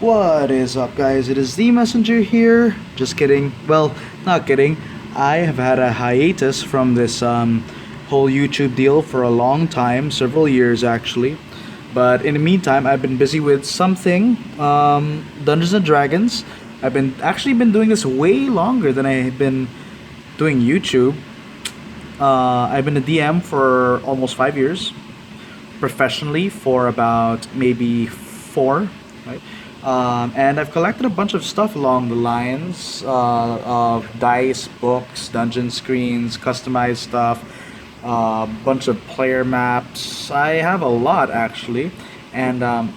What is up, guys? It is the messenger here. Just kidding. Well, not kidding. I have had a hiatus from this whole YouTube deal for a long time, several years actually. But in the meantime, I've been busy with something, Dungeons and Dragons. I've been doing this way longer than I've been doing YouTube. I've been a DM for almost 5 years, professionally for about maybe four, right? And I've collected a bunch of stuff along the lines of dice, books, dungeon screens, customized stuff, a bunch of player maps. I have a lot actually, and the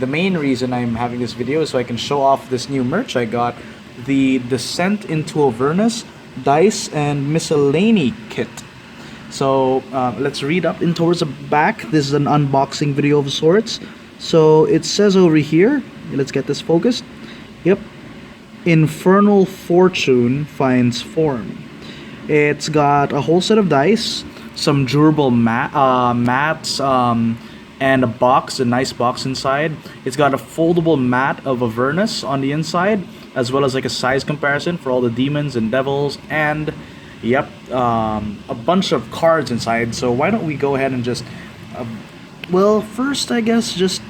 main reason I'm having this video is so I can show off this new merch I got, the Descent into Avernus dice and Miscellany kit. So let's read up in towards the back. This is an unboxing video of sorts. So it says over here, let's get this focused. Yep, Infernal Fortune finds form. It's got a whole set of dice, some durable mats, and a nice box inside. It's got a foldable mat of Avernus on the inside, as well as like a size comparison for all the demons and devils, and yep, a bunch of cards inside. So why don't we go ahead and just, well, first I guess just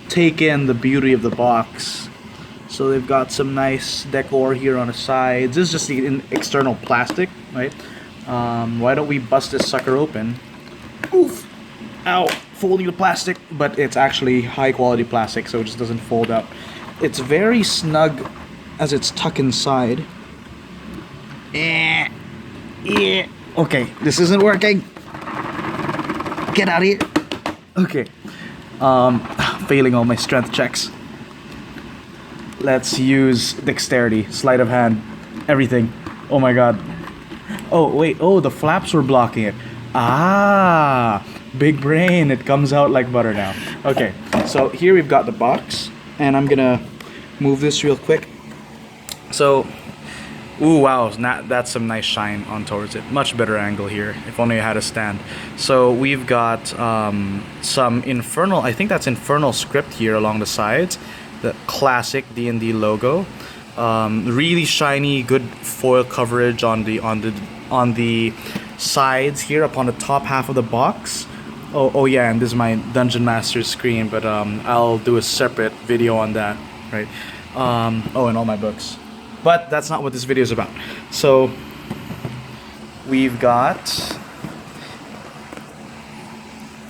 take in the beauty of the box. So they've got some nice decor here on the sides. This is just the external plastic, right? Why don't we bust this sucker open? Oof! Ow! Folding the plastic, but it's actually high quality plastic, so it just doesn't fold up. It's very snug as it's tucked inside. Yeah. Okay, this isn't working. Get out of here. Okay. Failing all my strength checks. Let's use dexterity, sleight of hand, everything. Oh my god. Oh wait, oh, the flaps were blocking it. Ah, big brain, it comes out like butter now. Okay, so here we've got the box, and I'm gonna move this real quick. So, ooh, wow, that's some nice shine on towards it. Much better angle here, if only I had a stand. So we've got some infernal, I think that's infernal script here along the sides. The classic D&D logo. Really shiny, good foil coverage on the sides here up on the top half of the box. Oh yeah, and this is my Dungeon Master screen, but I'll do a separate video on that, right? Oh, and all my books. But that's not what this video is about. So we've got,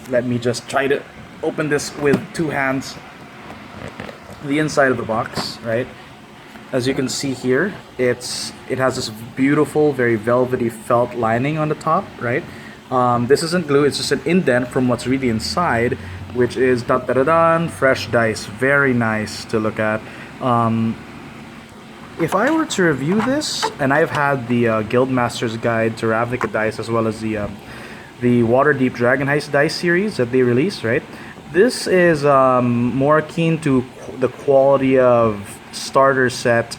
let me just try to open this with two hands. The inside of the box, right? As you can see here, it has this beautiful, very velvety felt lining on the top, right? This isn't glue, it's just an indent from what's really inside, which is fresh dice. Very nice to look at. If I were to review this, and I've had the Guildmaster's Guide to Ravnica Dice, as well as the Waterdeep Dragon Heist Dice series that they released, right? This is more keen to the quality of starter set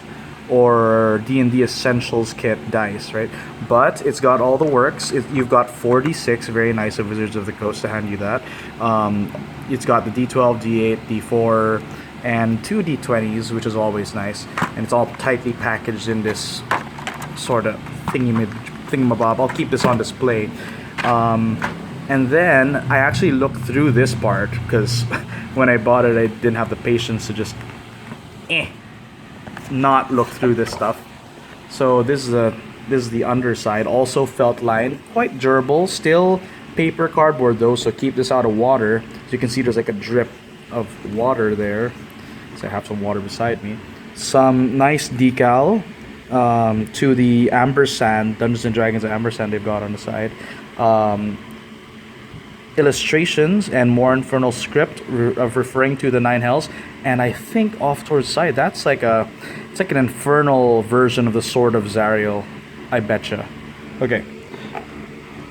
or D&D Essentials kit dice, right? But it's got all the works. You've got 46 very nice of Wizards of the Coast to hand you that. It's got the D12, D8, D4, and 2 D20s, which is always nice. And it's all tightly packaged in this sort of thingamabob. I'll keep this on display. And then I actually looked through this part because when I bought it, I didn't have the patience to just not look through this stuff. So this is the underside, also felt lined, quite durable, still paper cardboard though, so keep this out of water. As you can see, there's like a drip of water there. So I have some water beside me. Some nice decal to the ampersand, Dungeons and Dragons ampersand they've got on the side. Illustrations and more infernal script of referring to the Nine Hells, and I think off towards the side that's like it's like an infernal version of the Sword of Zariel, I betcha. Okay,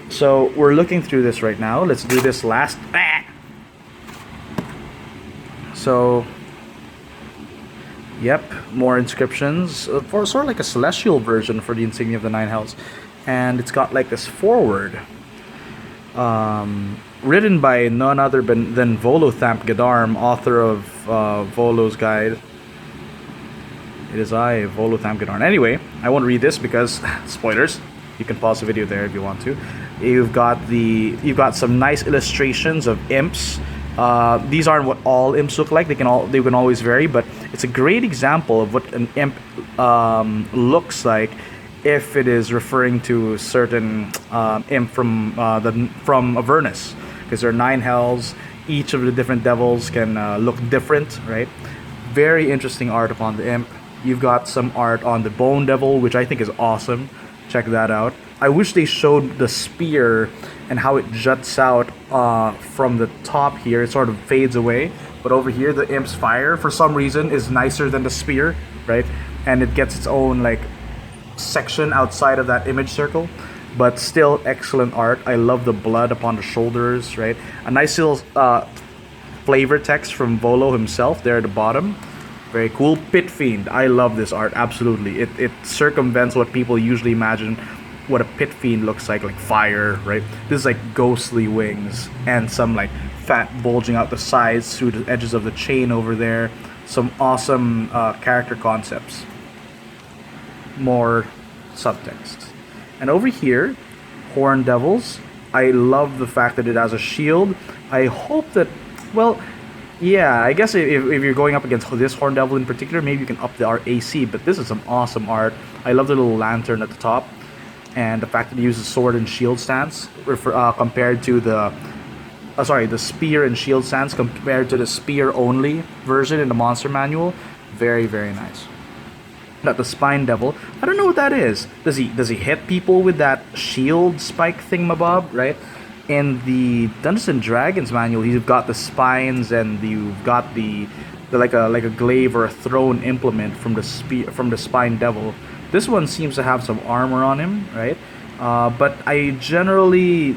so we're looking through this right now. Let's do this last. So yep, more inscriptions for sort of like a celestial version for the insignia of the Nine Hells, and it's got like this forward. written by none other than Volothamp Gadarm, author of Volo's Guide. It is I, Volothamp Gadarm. Anyway, I won't read this because spoilers. You can pause the video there if you want to. You've got some nice illustrations of imps. These aren't what all imps look like. They can always vary, but it's a great example of what an imp looks like if it is referring to a certain imp from Avernus, because there are 9 hells. Each of the different devils can look different, right? Very interesting art upon the imp. You've got some art on the bone devil, which I think is awesome. Check that out. I wish they showed the spear and how it juts out from the top here. It sort of fades away, but over here the imp's fire for some reason is nicer than the spear, right? And it gets its own like section outside of that image circle, but still excellent art. I love the blood upon the shoulders, right? A nice little flavor text from Volo himself there at the bottom. Very cool. Pit Fiend. I love this art, absolutely. It circumvents what people usually imagine what a Pit Fiend looks like fire, right? This is like ghostly wings and some like fat bulging out the sides through the edges of the chain over there. Some awesome character concepts. More subtext. And over here, Horn Devils. I love the fact that it has a shield. I hope that, well, yeah, I guess if you're going up against this Horn Devil in particular, maybe you can up the AC, but this is some awesome art. I love the little lantern at the top, and the fact that it uses sword and shield stance compared to the spear and shield stance compared to the spear only version in the monster manual. Very, very nice. Got the Spine Devil. I don't know what that is. Does he hit people with that shield spike thingamabob, right? In the Dungeons and Dragons manual, you've got the spines and you've got the like a glaive or a thrown implement from the Spine Devil. This one seems to have some armor on him, right? But I generally,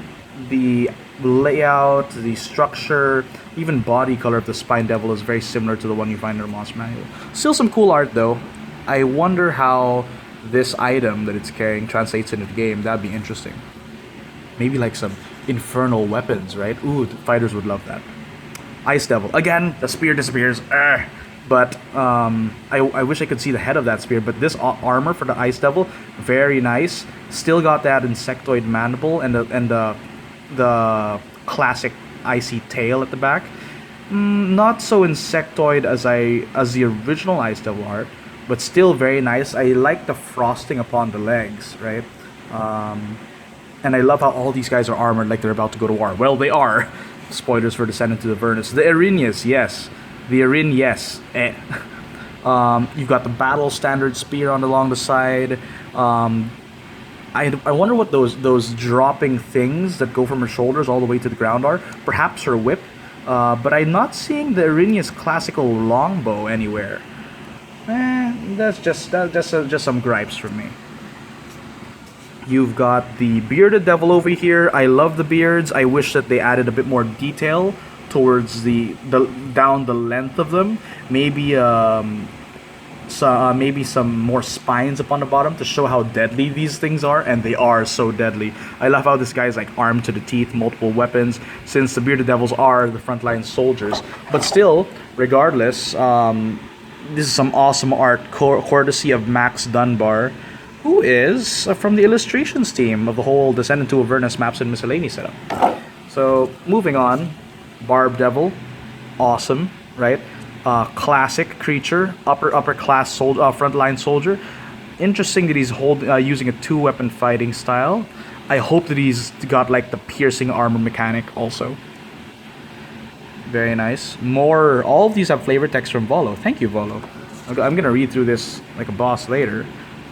the layout, the structure, even body color of the Spine Devil is very similar to the one you find in the monster manual. Still some cool art though. I wonder how this item that it's carrying translates into the game. That'd be interesting. Maybe like some infernal weapons, right? Ooh, the fighters would love that. Ice Devil. Again, the spear disappears. But I wish I could see the head of that spear. But this armor for the Ice Devil, very nice. Still got that insectoid mandible and the classic icy tail at the back. Not so insectoid as the original Ice Devil art, but still very nice. I like the frosting upon the legs, right? And I love how all these guys are armored like they're about to go to war. Well, they are. Spoilers for Descent into Avernus. The Arrhenius, yes. The Arrhen, yes. You've got the battle standard spear along the side. I wonder what those dropping things that go from her shoulders all the way to the ground are. Perhaps her whip. But I'm not seeing the Arrhenius classical longbow anywhere. That's just some gripes from me. You've got the Bearded Devil over here. I love the beards. I wish that they added a bit more detail towards down the length of them. Maybe maybe some more spines upon the bottom to show how deadly these things are, and they are so deadly. I love how this guy's like armed to the teeth, multiple weapons, since the Bearded Devils are the frontline soldiers. But still, regardless, this is some awesome art, courtesy of Max Dunbar, who is from the illustrations team of the whole Descent into Avernus maps and Miscellany setup. So, moving on, Barb Devil, awesome, right? Classic creature, upper class frontline soldier. Interesting that he's using a 2-weapon fighting style. I hope that he's got like the piercing armor mechanic also. Very nice. All of these have flavor text from Volo. Thank you, Volo. I'm gonna read through this like a boss later.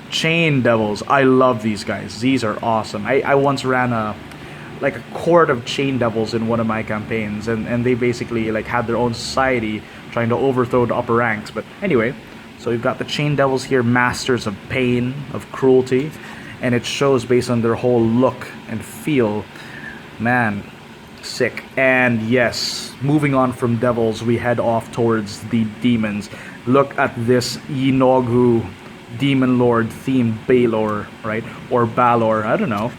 Chain Devils. I love these guys. These are awesome. I once ran a court of Chain Devils in one of my campaigns, and they basically like had their own society trying to overthrow the upper ranks. But anyway, so we've got the Chain Devils here, masters of pain, of cruelty, and it shows based on their whole look and feel. Man, sick. And yes, moving on from devils, we head off towards the demons. Look at this Yinoghu Demon Lord themed Balor, right? Or Balor, I don't know.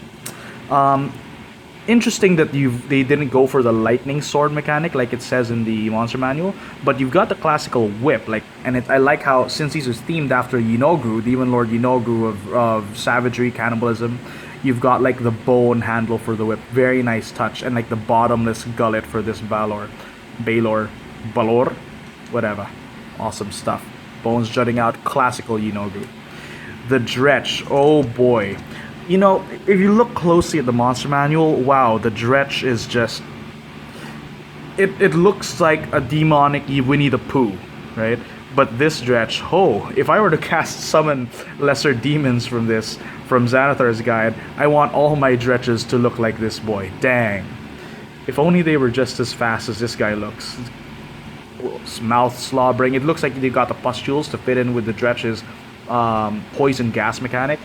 Interesting that they didn't go for the lightning sword mechanic like it says in the monster manual, but you've got the classical whip, like, and I like how, since these was themed after Yinogru, Demon Lord Yinogru of savagery, cannibalism, you've got like the bone handle for the whip, very nice touch, and like the bottomless gullet for this Balor, whatever, awesome stuff. Bones jutting out, classical Yinogru. The Dretch, oh boy. You know, if you look closely at the monster manual, wow, the Dretch is just... It looks like a demonic Winnie the Pooh, right? But this Dretch, oh, if I were to cast summon lesser demons from Xanathar's Guide, I want all my Dretches to look like this boy. Dang. If only they were just as fast as this guy looks. Mouth slobbering. It looks like they got the pustules to fit in with the Dretch's poison gas mechanic.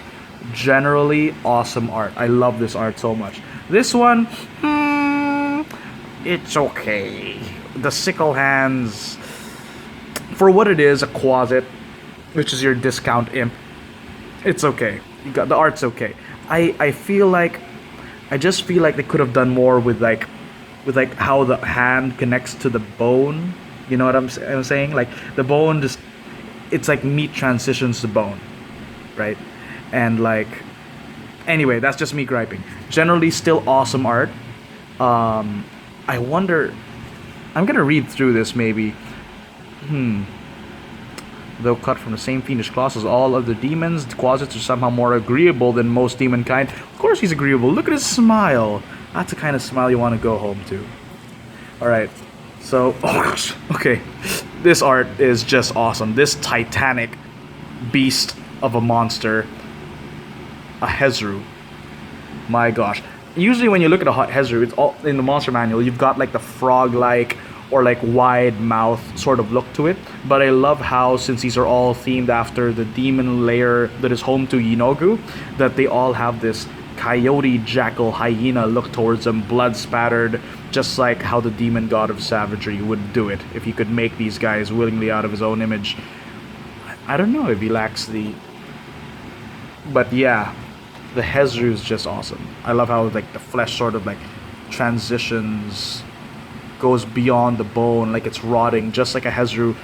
Generally awesome art. I love this art so much. This one, it's okay. The sickle hands, for what it is, a Quasit, which is your discount imp, it's okay. You got the art's okay. I just feel like they could have done more with like how the hand connects to the bone. You know what I'm saying? Like the bone just, it's like meat transitions to bone, right? And like, anyway, that's just me griping. Generally, still awesome art. I wonder, I'm gonna read through this maybe. Though cut from the same fiendish class as all other demons, the Quasits are somehow more agreeable than most demon kind. Of course he's agreeable. Look at his smile. That's the kind of smile you want to go home to. Alright, so, oh gosh, okay. This art is just awesome. This titanic beast of a monster. A Hezru. My gosh. Usually when you look at a Hezru, it's all in the monster manual, you've got like the frog-like or like wide mouth sort of look to it. But I love how, since these are all themed after the demon lair that is home to Yinogru, that they all have this coyote, jackal, hyena look towards them, blood spattered, just like how the demon god of savagery would do it if he could make these guys willingly out of his own image. I don't know if he lacks the... But yeah, the Hezru is just awesome. I love how like the flesh sort of like transitions, goes beyond the bone, like it's rotting, just like a Hezru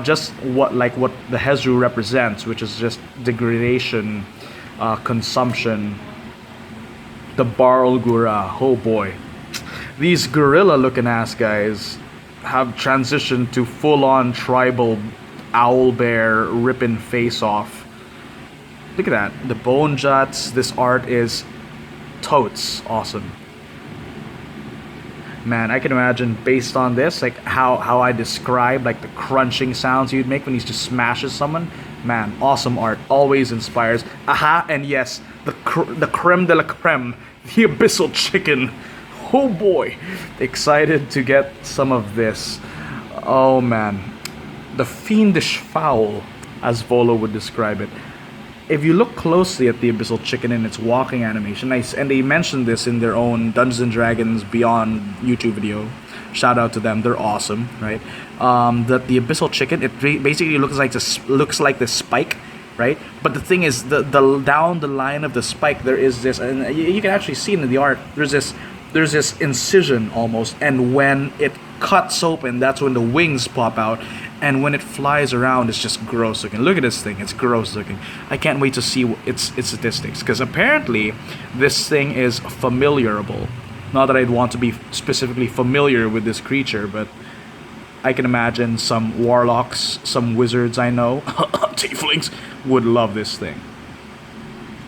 just what the Hezru represents, which is just degradation, consumption. The Barlgura, oh boy, these gorilla looking ass guys have transitioned to full-on tribal owl bear ripping face off. Look at that. The bone juts. This art is totes awesome. Man, I can imagine, based on this, like how I described like the crunching sounds you'd make when he just smashes someone. Man, awesome art. Always inspires. Aha, and yes, the creme de la creme, the abyssal chicken. Oh boy, excited to get some of this. Oh man, the fiendish fowl, as Volo would describe it. If you look closely at the abyssal chicken in its walking animation, and they mentioned this in their own Dungeons and Dragons Beyond YouTube video, shout out to them, they're awesome, right? That the abyssal chicken, it basically looks like the spike, right? But the thing is, the down the line of the spike, there is this, and you can actually see it in the art. There's this incision almost, and when it cuts open, that's when the wings pop out. And when it flies around, it's just gross looking. Look at this thing, it's gross looking. I can't wait to see its statistics, because apparently this thing is familiarable. Not that I'd want to be specifically familiar with this creature, but I can imagine some warlocks, some wizards I know, tieflings, would love this thing.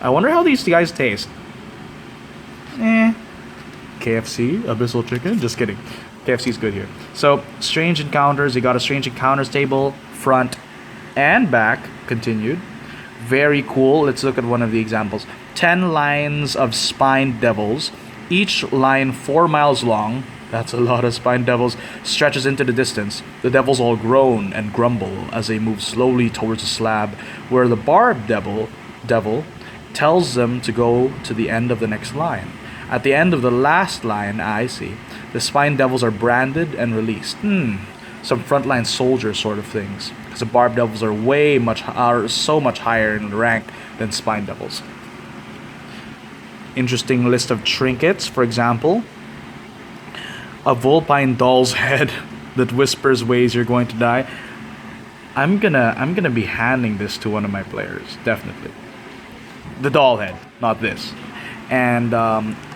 I wonder how these guys taste. KFC, abyssal chicken, just kidding. KFC's good here. So, strange encounters. You got a strange encounters table, front and back, continued. Very cool. Let's look at one of the examples. 10 lines of spined devils, each line 4 miles long. That's a lot of spined devils. Stretches into the distance. The devils all groan and grumble as they move slowly towards the slab, where the barbed devil tells them to go to the end of the next line. At the end of the last line, I see, the spine devils are branded and released. Some frontline soldier sort of things, because the barbed devils are so much higher in rank than spine devils. interesting list of trinkets. For example, a vulpine doll's head that whispers ways you're going to die. I'm gonna be handing this to one of my players, definitely. The doll head, not this. And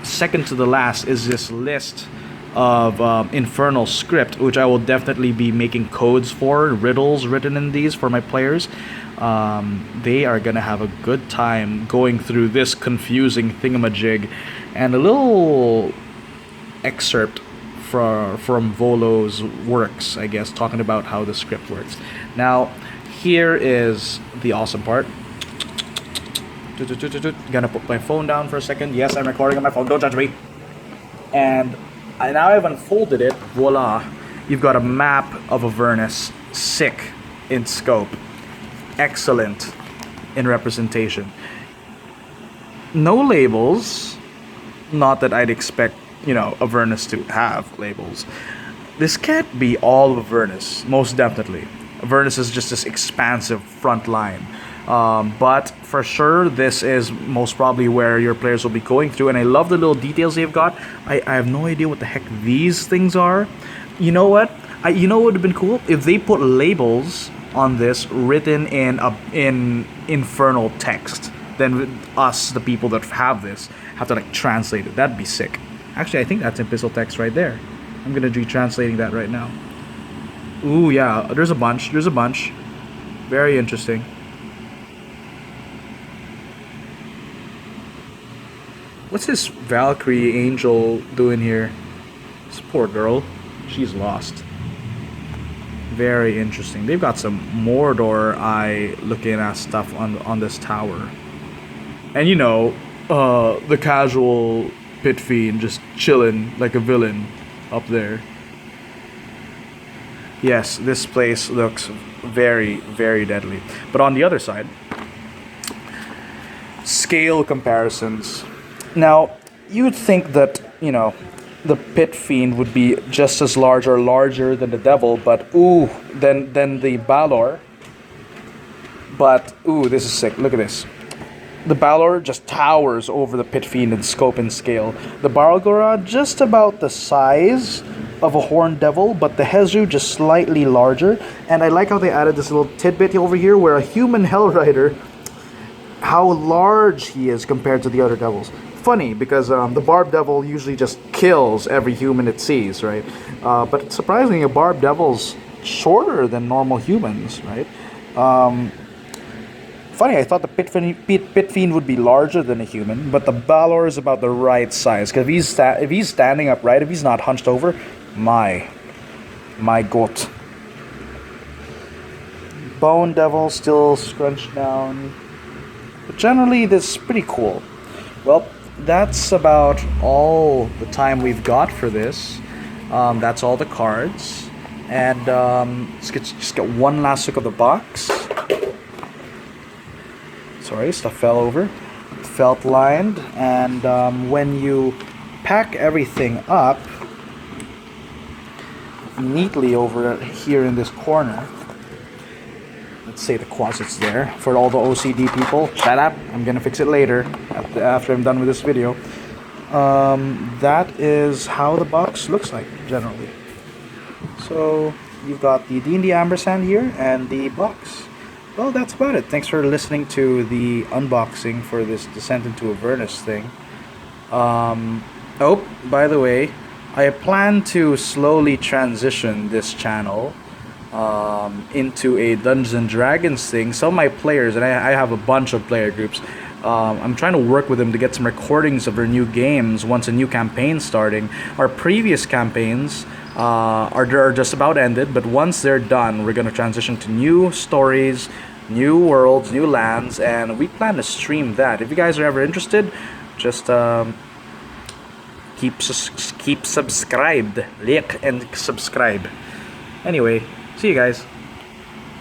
second to the last is this list of infernal script, which I will definitely be making codes for, riddles written in these for my players. They are gonna have a good time going through this confusing thingamajig, and a little excerpt from Volo's works, I guess, talking about how the script works. Now, here is the awesome part. Gonna put my phone down for a second. Yes, I'm recording on my phone. Don't judge me. And now I've unfolded it. Voila. You've got a map of Avernus. Sick in scope. Excellent in representation. No labels. Not that I'd expect, Avernus to have labels. This can't be all of Avernus, most definitely. Avernus is just this expansive front line. But for sure, this is most probably where your players will be going through. And I love the little details they've got. I have no idea what the heck these things are. You know what? You know what would have been cool? If they put labels on this written in infernal text. Then us, the people that have this, have to translate it. That'd be sick. Actually, I think that's epistle text right there. I'm gonna be translating that right now. Ooh, yeah, there's a bunch. Very interesting. What's this Valkyrie angel doing here? This poor girl. She's lost. Very interesting. They've got some Mordor eye looking at stuff on this tower. And the casual pit fiend just chilling like a villain up there. Yes, this place looks very, very deadly. But on the other side, scale comparisons. Now, you would think that, the pit fiend would be just as large or larger than the devil, but than the Baldur. But this is sick. Look at this. The Baldur just towers over the pit fiend in scope and scale. The Barlgora just about the size of a horned devil, but the Hezu just slightly larger. And I like how they added this little tidbit over here where a human Hellrider, how large he is compared to the other devils. Funny, because the Barb Devil usually just kills every human it sees, right? But surprisingly, a Barb Devil's shorter than normal humans, right? Funny, I thought the pit fiend would be larger than a human, but the Balor is about the right size. Because if he's standing upright, if he's not hunched over, my goat. Bone Devil still scrunched down. But generally, this is pretty cool. Well, that's about all the time we've got for this. That's all the cards. And let's just get one last look of the box. Sorry, stuff fell over. Felt lined. And when you pack everything up neatly over here in this corner, let's say the closet's there for all the OCD people. Shut up, I'm gonna fix it later after I'm done with this video. That is how the box looks like generally. So you've got the D&D ampersand here and the box. Well, that's about it. Thanks for listening to the unboxing for this Descent into Avernus thing. Oh, by the way, I plan to slowly transition this channel into a Dungeons and Dragons thing. Some of my players, and I have a bunch of player groups, I'm trying to work with them to get some recordings of their new games once a new campaign's starting. Our previous campaigns are just about ended, but once they're done, we're going to transition to new stories, new worlds, new lands, and we plan to stream that. If you guys are ever interested, just keep subscribed, like and subscribe. Anyway, see you guys.